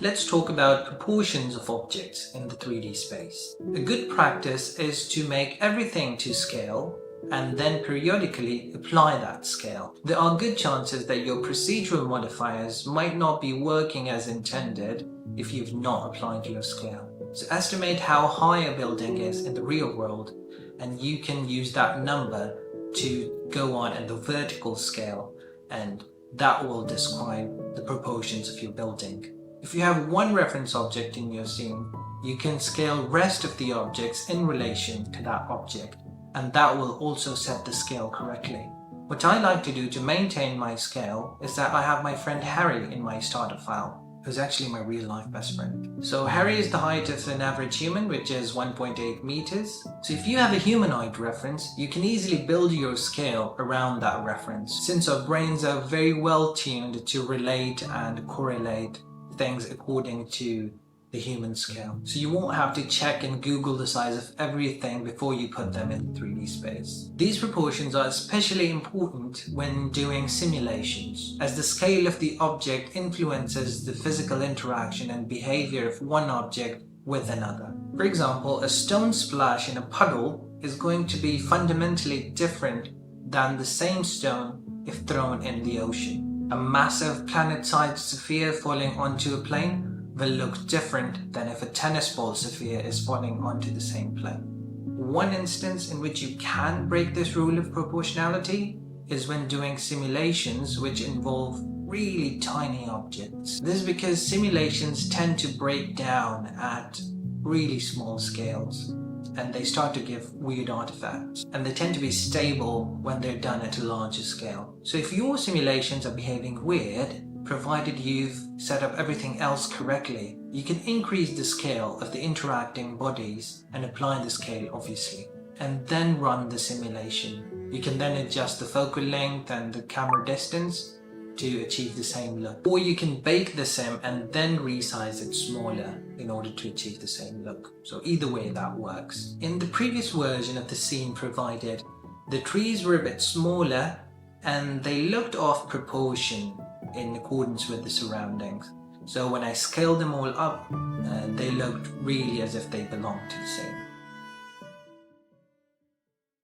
Let's talk about proportions of objects in the 3D space. A good practice is to make everything to scale and then periodically apply that scale. There are good chances that your procedural modifiers might not be working as intended if you've not applied your scale. So estimate how high a building is in the real world, and you can use that number to go on in the vertical scale, and that will describe the proportions of your building. If you have one reference object in your scene, you can scale rest of the objects in relation to that object, and that will also set the scale correctly. What I like to do to maintain my scale is that I have my friend Harry in my starter file, who's actually my real life best friend. So Harry is the height of an average human, which is 1.8 meters. So if you have a humanoid reference, you can easily build your scale around that reference, since our brains are very well tuned to relate and correlate things according to the human scale. So you won't have to check and Google the size of everything before you put them in 3D space. These proportions are especially important when doing simulations, as the scale of the object influences the physical interaction and behavior of one object with another. For example, a stone splash in a puddle is going to be fundamentally different than the same stone if thrown in the ocean. A massive planet-sized sphere falling onto a plane will look different than if a tennis ball sphere is falling onto the same plane. One instance in which you can break this rule of proportionality is when doing simulations which involve really tiny objects. This is because simulations tend to break down at really small scales, and they start to give weird artifacts, and they tend to be stable when they're done at a larger scale. So if your simulations are behaving weird, provided you've set up everything else correctly, you can increase the scale of the interacting bodies and apply the scale obviously, and then run the simulation. You can then adjust the focal length and the camera distance to achieve the same look. Or you can bake the sim and then resize it smaller in order to achieve the same look. So either way that works. In the previous version of the scene provided, the trees were a bit smaller and they looked off proportion in accordance with the surroundings. So when I scaled them all up, they looked really as if they belonged to the same.